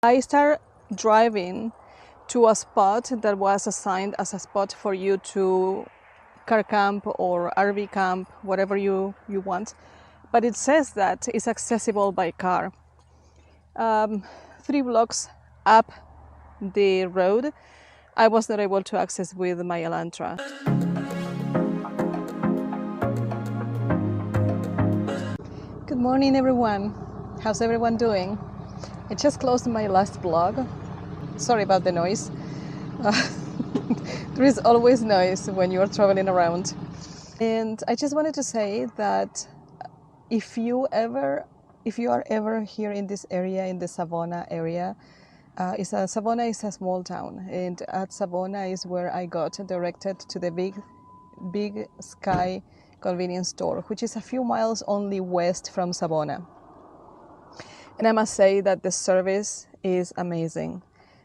I started driving to a spot that was assigned as a spot for you to car camp or RV camp, whatever you want. But it says that it's accessible by car. 3 blocks up the road, I was not able to access with my Elantra. Good morning, everyone. How's everyone doing? I just closed my last vlog. Sorry about the noise. There is always noise when you are traveling around. And I just wanted to say that if you are ever here in this area, in the Savona area, Savona is a small town, and at Savona is where I got directed to the big Sky convenience store, which is a few miles only west from Savona. And I must say that the service is amazing.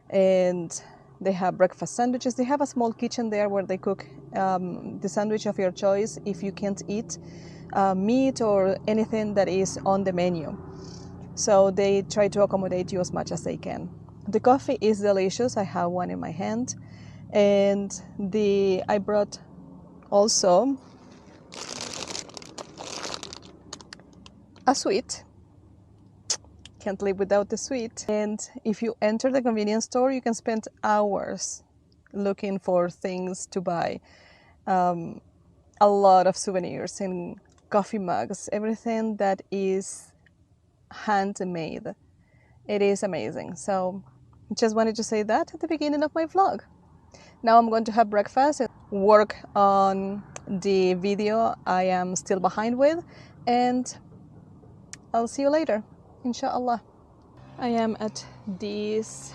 And they have breakfast sandwiches. They have a small kitchen there where they cook the sandwich of your choice if you can't eat meat or anything that is on the menu. So they try to accommodate you as much as they can. The coffee is delicious. I have one in my hand. And I brought also a sweet. Can't live without the sweet. And if you enter the convenience store, you can spend hours looking for things to buy. A lot of souvenirs and coffee mugs, everything that is handmade. It is amazing. So just wanted to say that at the beginning of my vlog. Now I'm going to have breakfast and work on the video I am still behind with, and I'll see you later, inshallah. I am at this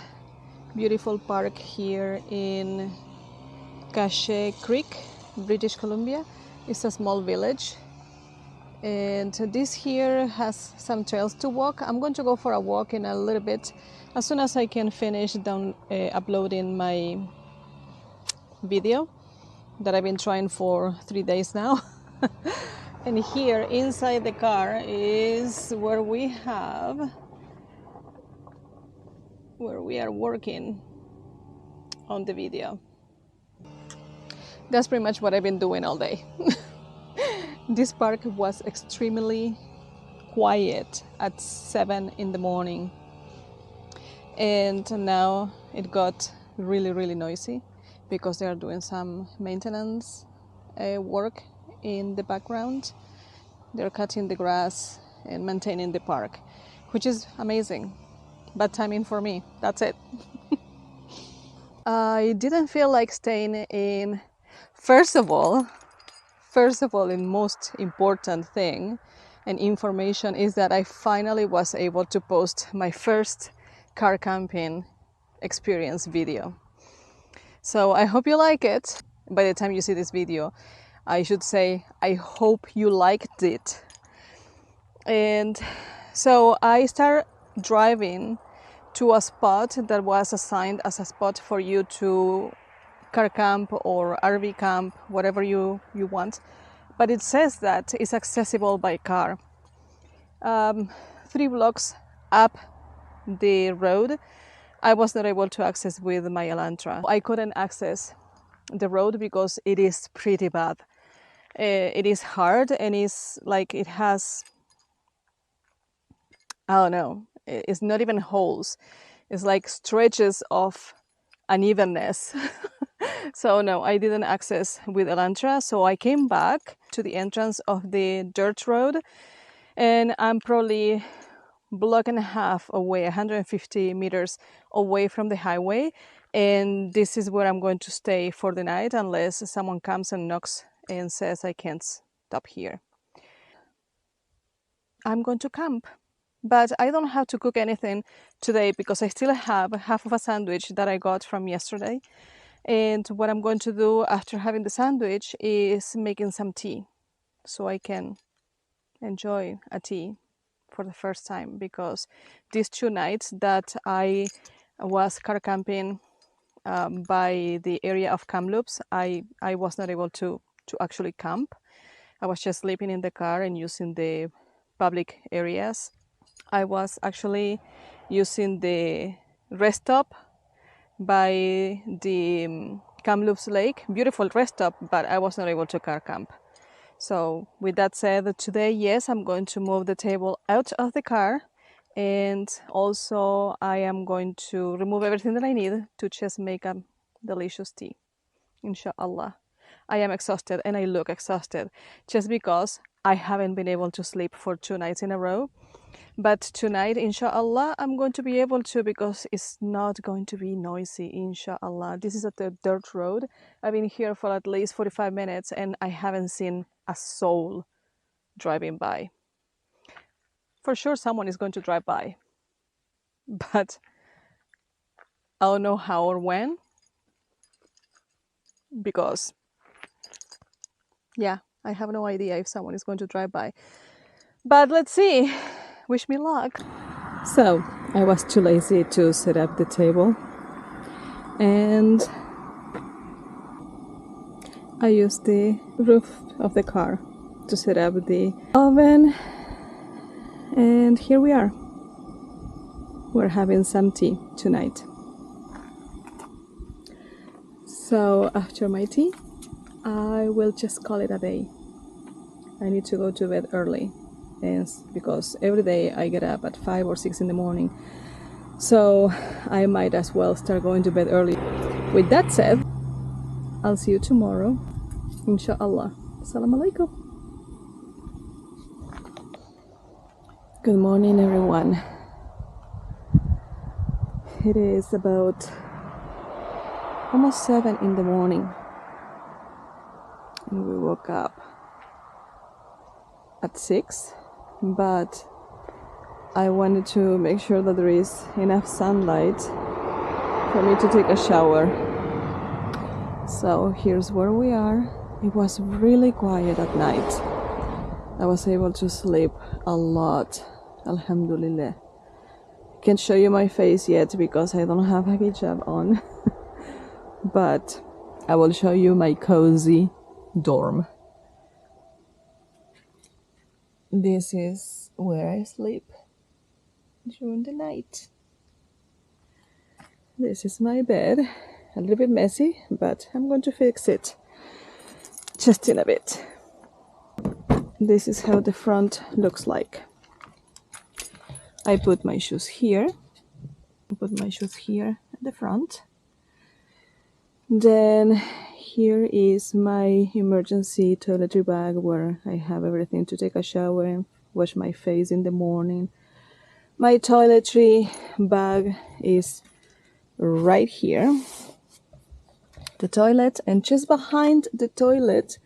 beautiful park here in Cache Creek, British Columbia. It's a small village, and this here has some trails to walk. I'm going to go for a walk in a little bit as soon as I can finish uploading my video that I've been trying for 3 days now. And here inside the car is where we are working on the video. That's pretty much what I've been doing all day. This park was extremely quiet at 7 in the morning, and now it got really noisy because they are doing some maintenance work in the background. They're cutting the grass and maintaining the park, which is amazing. Bad timing for me, that's it. I didn't feel like staying in. First of all, and most important thing and information is that I finally was able to post my first car camping experience video. So I hope you like it. By the time you see this video, I should say I hope you liked it. And so I started driving to a spot that was assigned as a spot for you to car camp or RV camp, whatever you want. But it says that it's accessible by car. 3 blocks up the road, I was not able to access with my Elantra. I couldn't access the road because it is pretty bad. It is hard, and it's like it has, I don't know, it's not even holes. It's like stretches of unevenness. So no, I didn't access with Elantra. So I came back to the entrance of the dirt road, and I'm probably block and a half away, 150 meters away from the highway. And this is where I'm going to stay for the night unless someone comes and knocks and says I can't stop here. I'm going to camp. But I don't have to cook anything today because I still have half of a sandwich that I got from yesterday. And what I'm going to do after having the sandwich is making some tea so I can enjoy a tea for the first time, because these 2 nights that I was car camping by the area of Kamloops, I was not able to actually camp. I was just sleeping in the car and using the public areas. I was actually using the rest stop by the Kamloops Lake. Beautiful rest stop, but I was not able to car camp. So with that said, today, yes, I'm going to move the table out of the car, and also I am going to remove everything that I need to just make a delicious tea, inshallah. I am exhausted and I look exhausted just because I haven't been able to sleep for 2 nights in a row. But tonight, inshallah, I'm going to be able to, because it's not going to be noisy, inshallah. This is a dirt road. I've been here for at least 45 minutes and I haven't seen a soul driving by. For sure, someone is going to drive by, but I don't know how or when, because, yeah, I have no idea if someone is going to drive by. But let's see. Wish me luck. So, I was too lazy to set up the table, and I used the roof of the car to set up the oven, and here we are. We're having some tea tonight. So after my tea, I will just call it a day. I need to go to bed early, and because every day I get up at 5 or 6 in the morning, so I might as well start going to bed early. With that said, I'll see you tomorrow, inshallah. Assalamu alaikum. Good morning, everyone. It is about almost 7 in the morning, and we woke up at 6, but I wanted to make sure that there is enough sunlight for me to take a shower. So here's where we are. It was really quiet at night. I was able to sleep a lot, alhamdulillah. Can't show you my face yet because I don't have a hijab on, but I will show you my cozy dorm. This is where I sleep during the night. This is my bed, a little bit messy, but I'm going to fix it just in a bit. This is how the front looks like. I put my shoes here. At the front. Then here is my emergency toiletry bag where I have everything to take a shower and wash my face in the morning. My toiletry bag is right here. The toilet, and just behind the toilet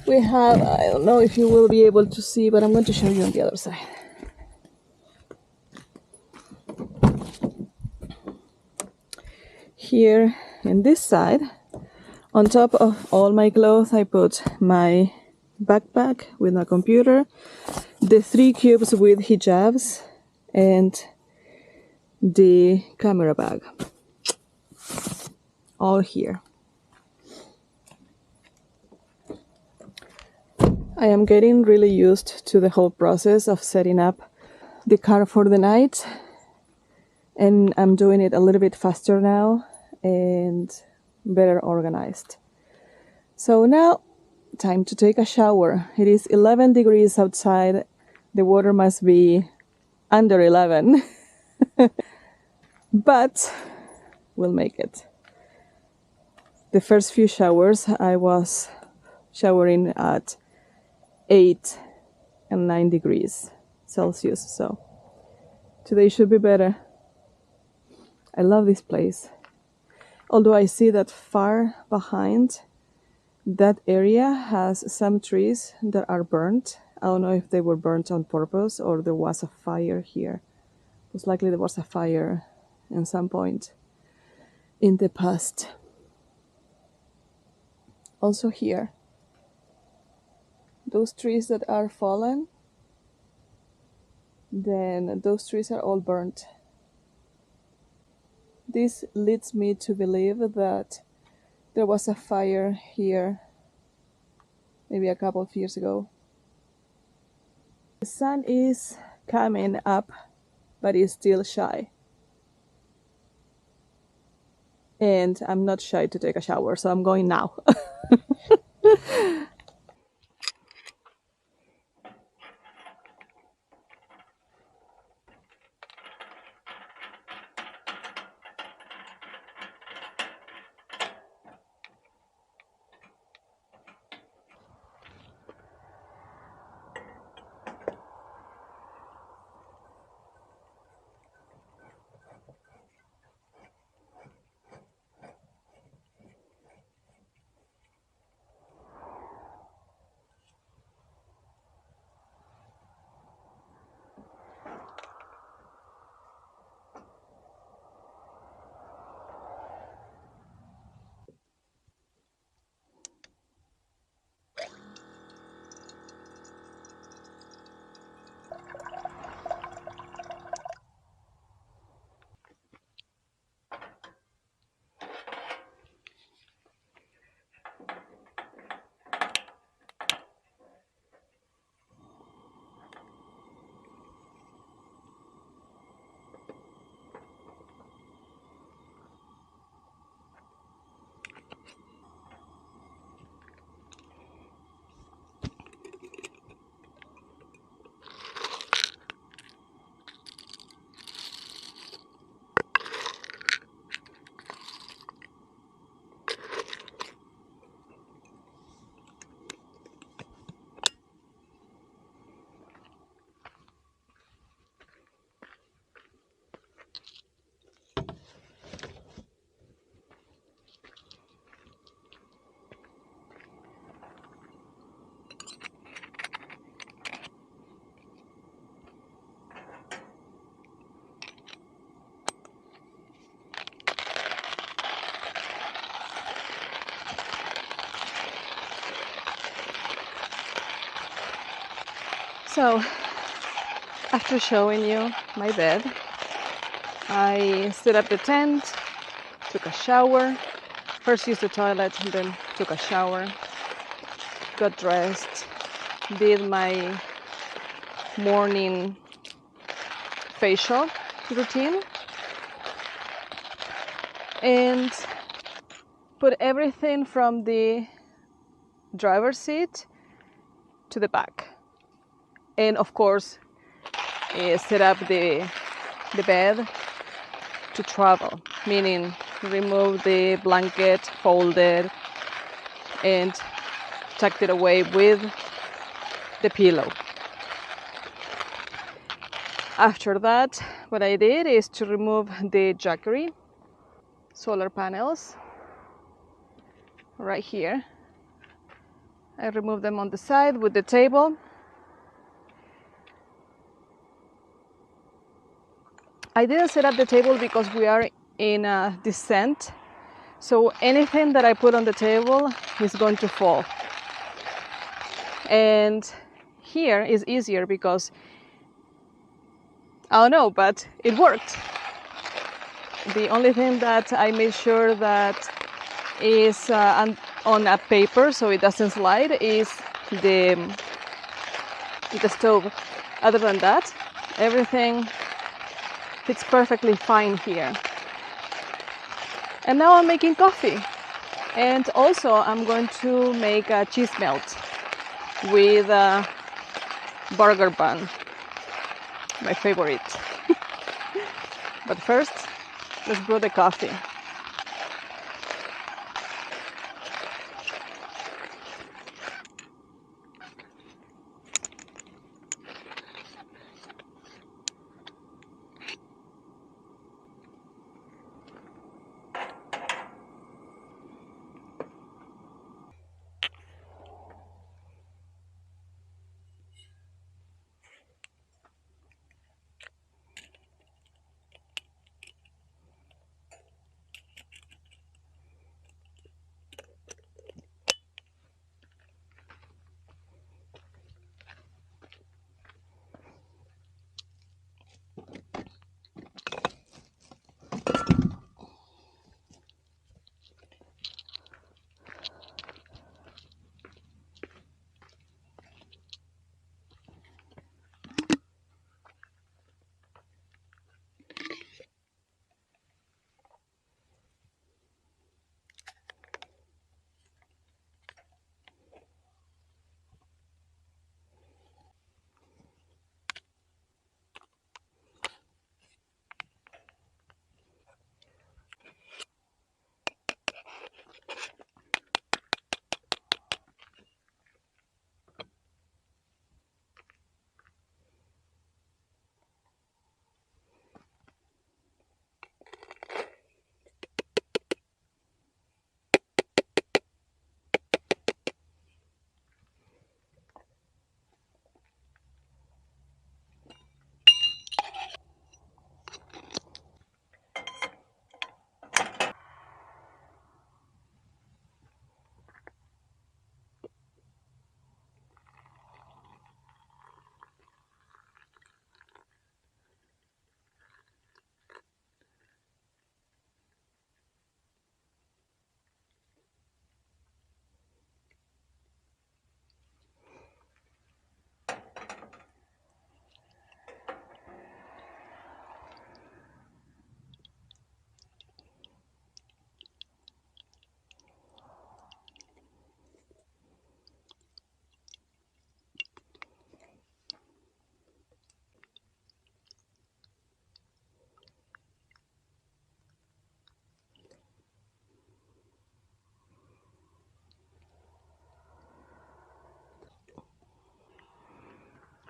we have, I don't know if you will be able to see, but I'm going to show you on the other side. Here in this side, on top of all my clothes, I put my backpack with my computer, the 3 cubes with hijabs, and the camera bag. All here. I am getting really used to the whole process of setting up the car for the night, and I'm doing it a little bit faster now and better organized. So now, time to take a shower. It is 11 degrees outside. The water must be under 11, but we'll make it. The first few showers, I was showering at 8 and 9 degrees Celsius, so today should be better. I love this place. Although I see that far behind, that area has some trees that are burnt. I don't know if they were burnt on purpose or there was a fire here. Most likely there was a fire at some point in the past. Also here, those trees that are fallen, then those trees are all burnt. This leads me to believe that there was a fire here maybe a couple of years ago. The sun is coming up, but it's still shy. and I'm not shy to take a shower, so I'm going now. So, after showing you my bed, I set up the tent, took a shower, first used the toilet and then took a shower, got dressed, did my morning facial routine, and put everything from the driver's seat to the back. And of course, set up the bed to travel, meaning remove the blanket, fold it, and tucked it away with the pillow. After that, what I did is to remove the jackery, solar panels, right here. I removed them on the side with the table. I didn't set up the table because we are in a descent, so anything that I put on the table is going to fall. And here is easier because, I don't know, but it worked. The only thing that I made sure that is on a paper so it doesn't slide is the stove. Other than that, everything fits perfectly fine here. And now I'm making coffee. And also I'm going to make a cheese melt with a burger bun, my favorite. But first, let's brew the coffee.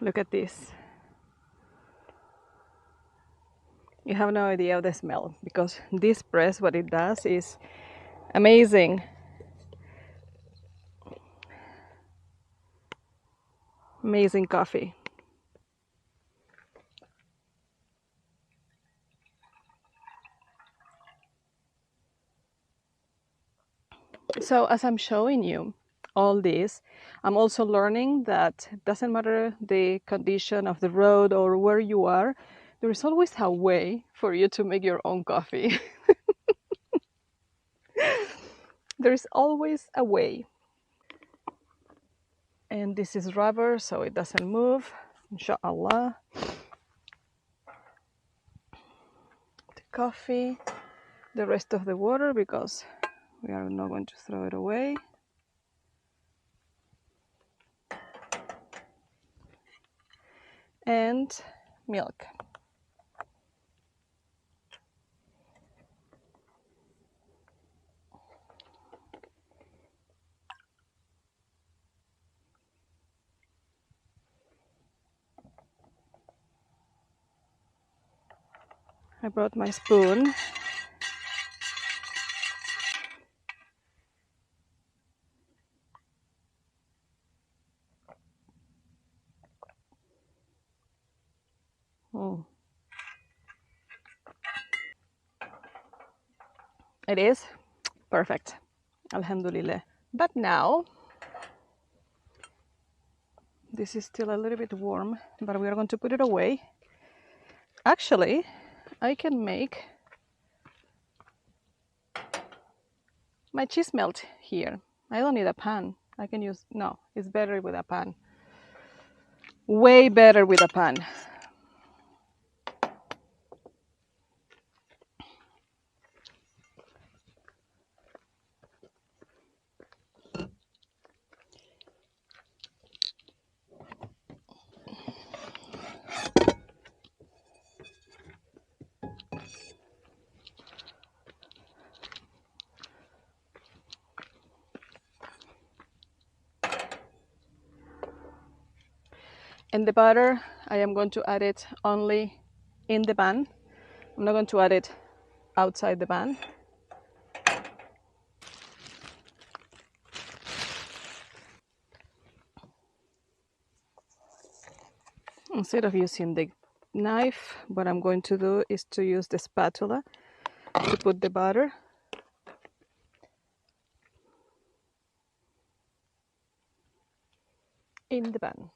Look at this. You have no idea of the smell, because this press, what it does is amazing. Amazing coffee. So as I'm showing you all this, I'm also learning that it doesn't matter the condition of the road or where you are, there is always a way for you to make your own coffee. There is always a way. And this is rubber, so it doesn't move, inshallah. The coffee, the rest of the water, because we are not going to throw it away. And milk. I brought my spoon. Mm. It is perfect, alhamdulillah. But now, this is still a little bit warm, but we are going to put it away. Actually, I can make my cheese melt here. I don't need a pan. I can use, no, it's better with a pan. Way better with a pan. And the butter, I am going to add it only in the pan. I'm not going to add it outside the pan. Instead of using the knife, what I'm going to do is to use the spatula to put the butter. In the pan.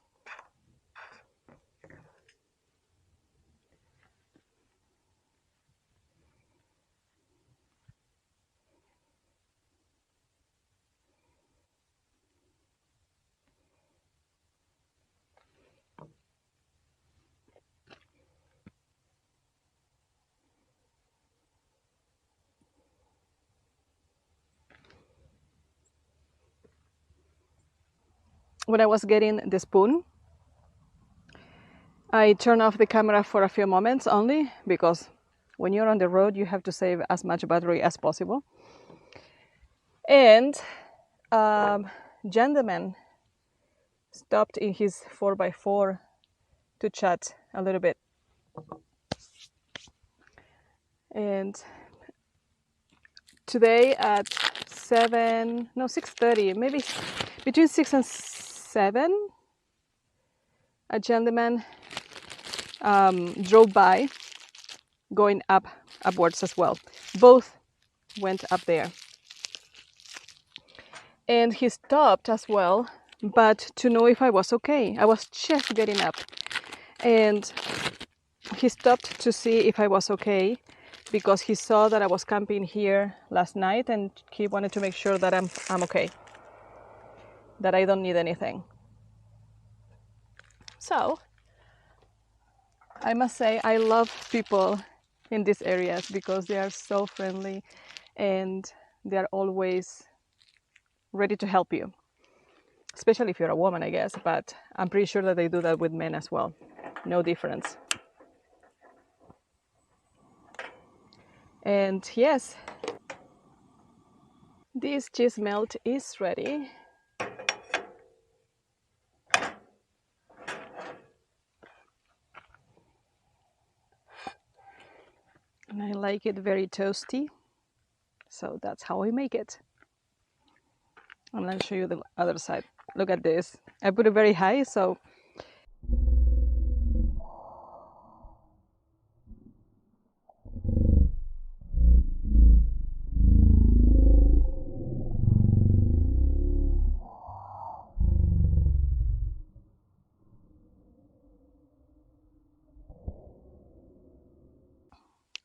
When I was getting the spoon, I turned off the camera for a few moments only, because when you're on the road, you have to save as much battery as possible. And gentleman stopped in his 4x4 to chat a little bit. And today at 6:30, maybe between 6 and 7, a gentleman drove by, going upwards as well. Both went up there. And he stopped as well, but to know if I was okay. I was just getting up. And he stopped to see if I was okay, because he saw that I was camping here last night, and he wanted to make sure that I'm okay, that I don't need anything. So I must say I love people in these areas, because they are so friendly and they are always ready to help you, especially if you're a woman, I guess, but I'm pretty sure that they do that with men as well. No difference. And yes, this cheese melt is ready. like it very toasty, so that's how I make it. I'm gonna show you the other side. Look at this. I put it very high, so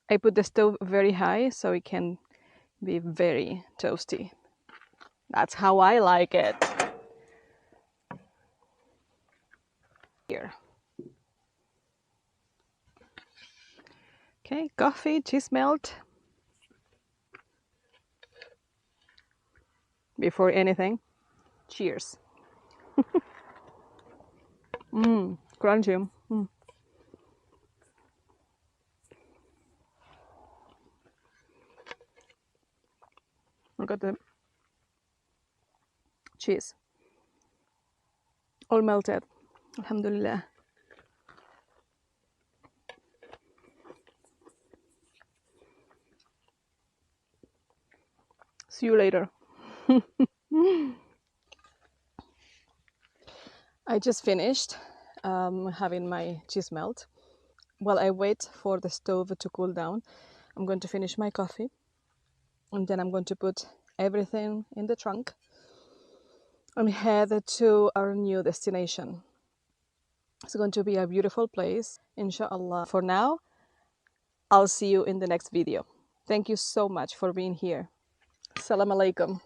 I put the stove very high so it can be very toasty. That's how I like it. Here. Okay, coffee, cheese melt. Before anything, cheers. Crunchy. Look at the cheese. All melted. Alhamdulillah. See you later. I just finished having my cheese melt. While I wait for the stove to cool down, I'm going to finish my coffee, and then I'm going to put everything in the trunk and head to our new destination. It's going to be a beautiful place, inshallah. For now, I'll see you in the next video. Thank you so much for being here. Assalamu alaikum.